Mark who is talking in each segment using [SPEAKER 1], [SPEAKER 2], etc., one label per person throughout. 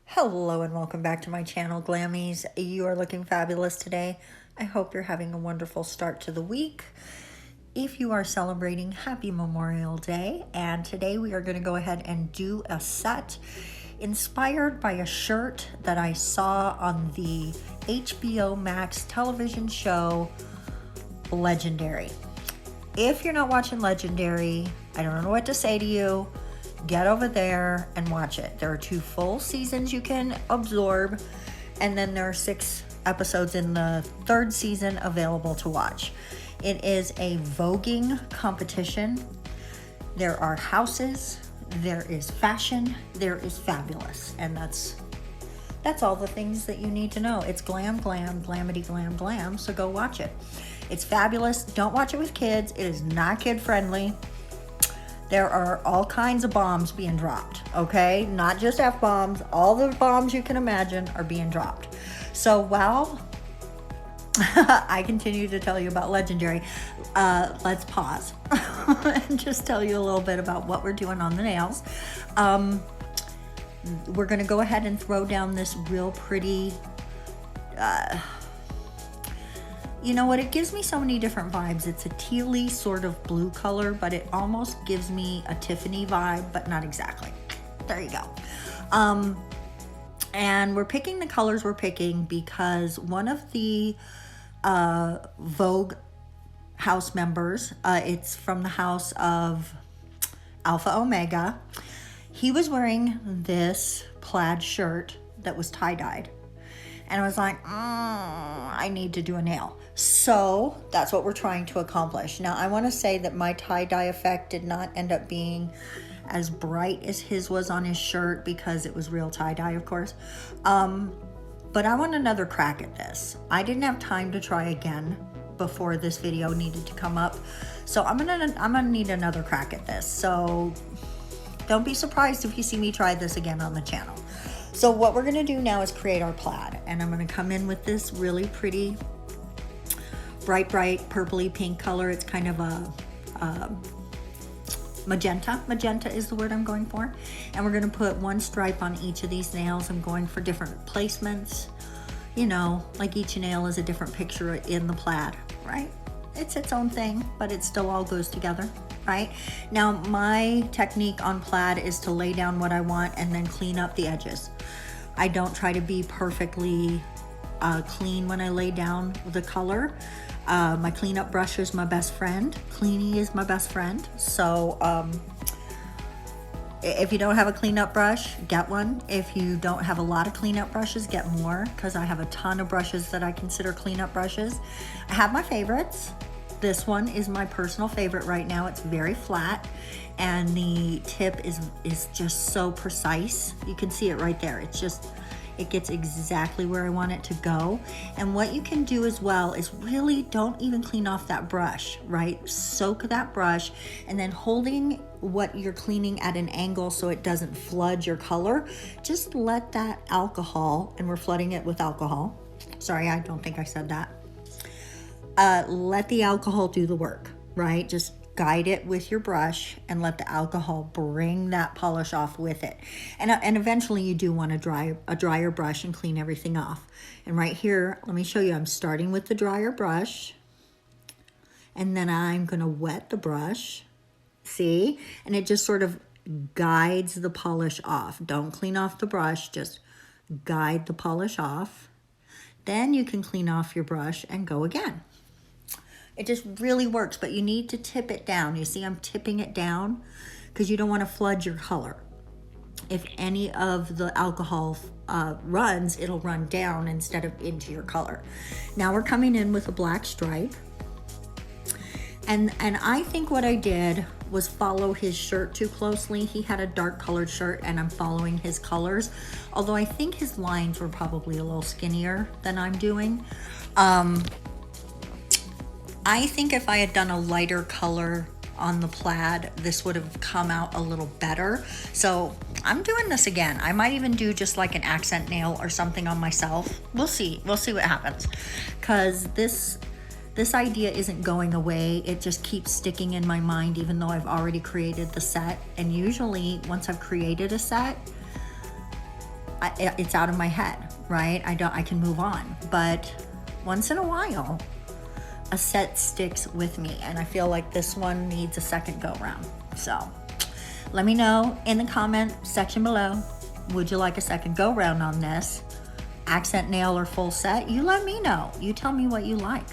[SPEAKER 1] Hello and welcome back to my channel, Glammies. You are looking fabulous today. I hope you're having a wonderful start to the week. If you are celebrating, happy Memorial Day. And today we are going to go ahead and do a set inspired by a shirt that I saw on the HBO Max television show Legendary. If you're not watching Legendary, I don't know what to say to you. Get over there and watch it. There are 2 full seasons you can absorb, and then there are 6 episodes in the 3rd season available to watch. It is a voguing competition. There are houses, there is fashion, there is fabulous, and that's all the things that you need to know. It's glam, glam, glamity, glam, glam, so go watch it. It's fabulous. Don't watch it with kids. It is not kid friendly. There are all kinds of bombs being dropped, okay? Not just F-bombs. All the bombs you can imagine are being dropped. So while I continue to tell you about Legendary, let's pause and just tell you a little bit about what we're doing on the nails. We're gonna go ahead and throw down this real pretty, you know what, it gives me so many different vibes. It's a tealy sort of blue color, but it almost gives me a Tiffany vibe, but not exactly. There you go. And we're picking the colors we're picking because one of the Vogue house members, it's from the house of Alpha Omega, he was wearing this plaid shirt that was tie-dyed. And I was like, I need to do a nail. So that's what we're trying to accomplish. Now, I want to say that my tie-dye effect did not end up being as bright as his was on his shirt because it was real tie-dye, of course. But I want another crack at this. I didn't have time to try again before this video needed to come up. So I'm gonna need another crack at this. So don't be surprised if you see me try this again on the channel. So what we're gonna do now is create our plaid, and I'm gonna come in with this really pretty bright purpley pink color. It's kind of a magenta. Magenta is the word I'm going for. And we're gonna put 1 stripe on each of these nails. I'm going for different placements. You know, like each nail is a different picture in the plaid, right? It's its own thing, but it still all goes together, right? Now, my technique on plaid is to lay down what I want and then clean up the edges. I don't try to be perfectly clean when I lay down the color. My cleanup brush is my best friend. Cleanie is my best friend. So if you don't have a cleanup brush, get one. If you don't have a lot of cleanup brushes, get more, because I have a ton of brushes that I consider cleanup brushes. I have my favorites. This one is my personal favorite right now. It's very flat, and the tip is just so precise. You can see it right there. It gets exactly where I want it to go. And what you can do as well is really don't even clean off that brush, right? Soak that brush, and then holding what you're cleaning at an angle so it doesn't flood your color, just let that alcohol, and we're flooding it with alcohol. Sorry, I don't think I said that. Let the alcohol do the work, right? Just guide it with your brush and let the alcohol bring that polish off with it. And eventually you do want a drier brush and clean everything off. And right here, let me show you, I'm starting with the drier brush, and then I'm gonna wet the brush, see? And it just sort of guides the polish off. Don't clean off the brush, just guide the polish off. Then you can clean off your brush and go again. It just really works, but you need to tip it down. You see I'm tipping it down because you don't want to flood your color. If any of the alcohol runs, it'll run down instead of into your color. Now we're coming in with a black stripe. And I think what I did was follow his shirt too closely. He had a dark colored shirt and I'm following his colors. Although I think his lines were probably a little skinnier than I'm doing. I think if I had done a lighter color on the plaid, this would have come out a little better. So I'm doing this again. I might even do just like an accent nail or something on myself. We'll see what happens. Cause this this idea isn't going away. It just keeps sticking in my mind, even though I've already created the set. And usually once I've created a set, it's out of my head, right? I can move on. But once in a while, a set sticks with me, and I feel like this one needs a second go round. So let me know in the comment section below, would you like a second go round on this? Accent nail or full set? You let me know. You tell me what you like.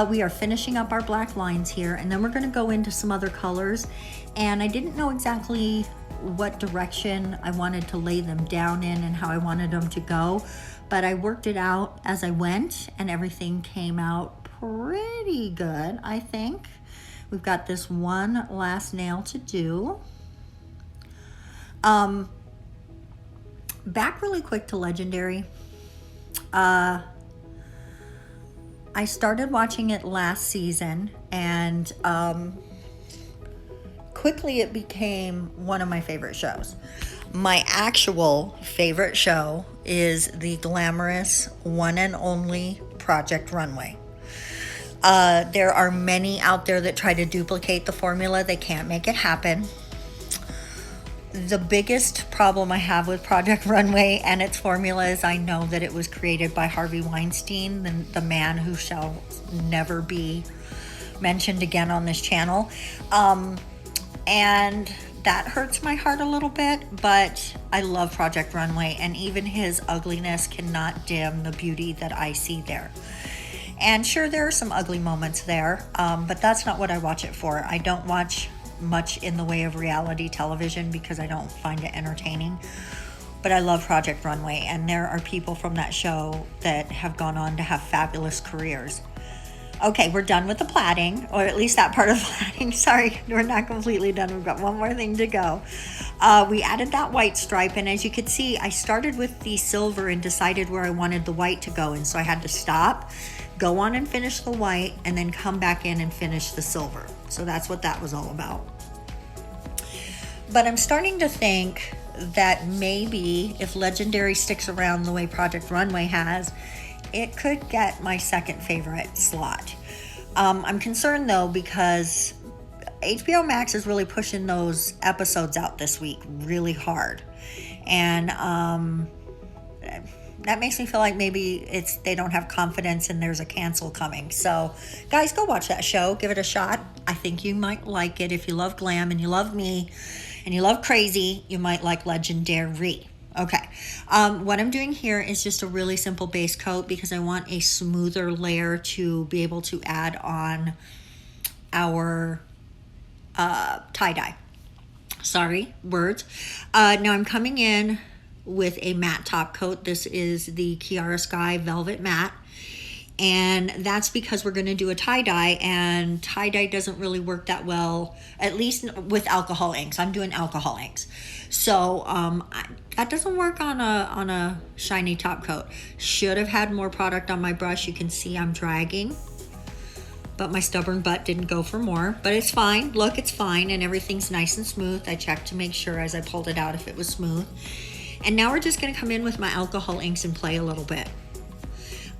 [SPEAKER 1] We are finishing up our black lines here, and then we're going to go into some other colors. And I didn't know exactly what direction I wanted to lay them down in and how I wanted them to go, but I worked it out as I went, and everything came out pretty good, I think. We've got this one last nail to do. Back really quick to Legendary. I started watching it last season, and quickly it became one of my favorite shows. My actual favorite show is the glamorous one and only Project Runway. There are many out there that try to duplicate the formula. They can't make it happen. The biggest problem I have with Project Runway and its formula is I know that it was created by Harvey Weinstein, the man who shall never be mentioned again on this channel. And that hurts my heart a little bit, but I love Project Runway, and even his ugliness cannot dim the beauty that I see there. And sure, there are some ugly moments there, but that's not what I watch it for. I don't watch much in the way of reality television because I don't find it entertaining, but I love Project Runway, and there are people from that show that have gone on to have fabulous careers. Okay, we're done with the plaiting, or at least that part of the plaiting. Sorry, we're not completely done. We've got one more thing to go. We added that white stripe, and as you can see, I started with the silver and decided where I wanted the white to go, and so I had to stop, go on and finish the white, and then come back in and finish the silver. So that's what that was all about. But I'm starting to think that maybe if Legendary sticks around the way Project Runway has, it could get my second favorite slot. I'm concerned though, because HBO Max is really pushing those episodes out this week really hard. And that makes me feel like maybe they don't have confidence and there's a cancel coming. So guys, go watch that show. Give it a shot. I think you might like it. If you love glam and you love me and you love crazy, you might like Legendary. Okay, what I'm doing here is just a really simple base coat because I want a smoother layer to be able to add on our tie-dye. Sorry, words. Now I'm coming in with a matte top coat. This is the Kiara Sky Velvet Matte. And that's because we're going to do a tie-dye, and tie-dye doesn't really work that well, at least with alcohol inks. I'm doing alcohol inks. So that doesn't work on a shiny top coat. Should have had more product on my brush. You can see I'm dragging, but my stubborn butt didn't go for more, but it's fine. Look, it's fine, and everything's nice and smooth. I checked to make sure as I pulled it out if it was smooth. And now we're just going to come in with my alcohol inks and play a little bit.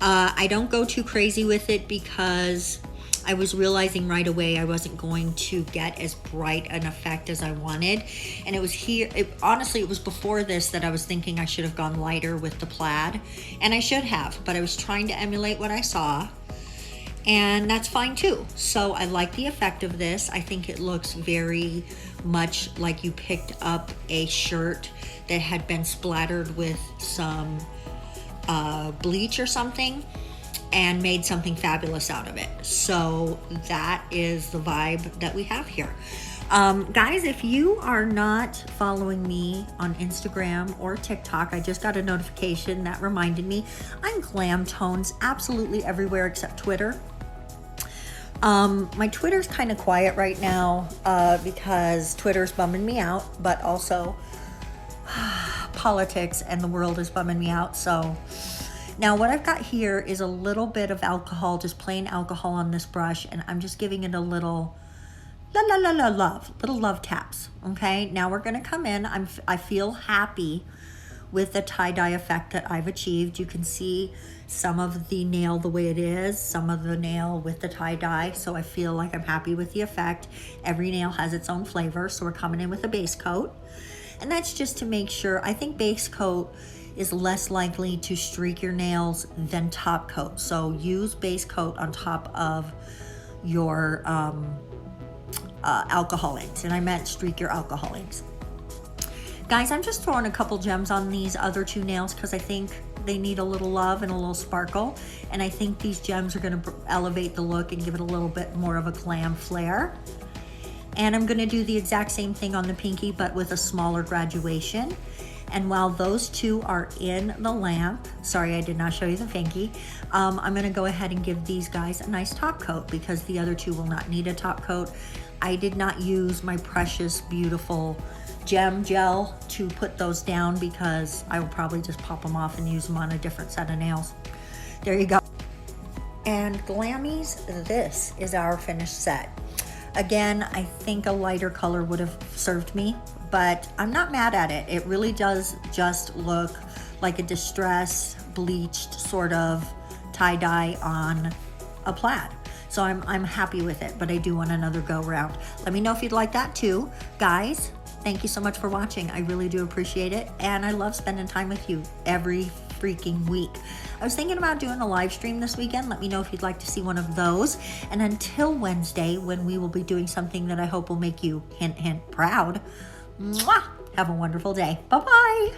[SPEAKER 1] I don't go too crazy with it because I was realizing right away I wasn't going to get as bright an effect as I wanted. And it was here, honestly, it was before this that I was thinking I should have gone lighter with the plaid. And I should have, but I was trying to emulate what I saw. And that's fine too. So I like the effect of this. I think it looks very much like you picked up a shirt that had been splattered with some bleach or something and made something fabulous out of it. So that is the vibe that we have here. Guys, if you are not following me on Instagram or TikTok, I just got a notification that reminded me. I'm Glam Tones absolutely everywhere except Twitter. My Twitter's kind of quiet right now because Twitter's bumming me out, but also politics and the world is bumming me out. So now what I've got here is a little bit of alcohol, just plain alcohol on this brush, and I'm just giving it a little little love taps. Okay, now we're gonna come in. I feel happy with the tie-dye effect that I've achieved. You can see some of the nail the way it is, some of the nail with the tie-dye, so I feel like I'm happy with the effect. Every nail has its own flavor, so we're coming in with a base coat. And that's just to make sure. I think base coat is less likely to streak your nails than top coat. So use base coat on top of your alcohol inks. And I meant streak your alcohol inks. Guys, I'm just throwing a couple gems on these other two nails because I think they need a little love and a little sparkle. And I think these gems are going to elevate the look and give it a little bit more of a glam flair. And I'm going to do the exact same thing on the pinky, but with a smaller graduation. And while those two are in the lamp, sorry, I did not show you the pinky, I'm going to go ahead and give these guys a nice top coat because the other two will not need a top coat. I did not use my precious, beautiful gem gel to put those down because I will probably just pop them off and use them on a different set of nails. There you go. And Glammies, this is our finished set. Again, I think a lighter color would have served me, but I'm not mad at it. It really does just look like a distress bleached sort of tie-dye on a plaid. So I'm happy with it, but I do want another go round. Let me know if you'd like that too. Guys, thank you so much for watching. I really do appreciate it. And I love spending time with you every freaking week. I was thinking about doing a live stream this weekend. Let me know if you'd like to see one of those. And until Wednesday, when we will be doing something that I hope will make you, hint, hint, proud. Mwah! Have a wonderful day. Bye-bye.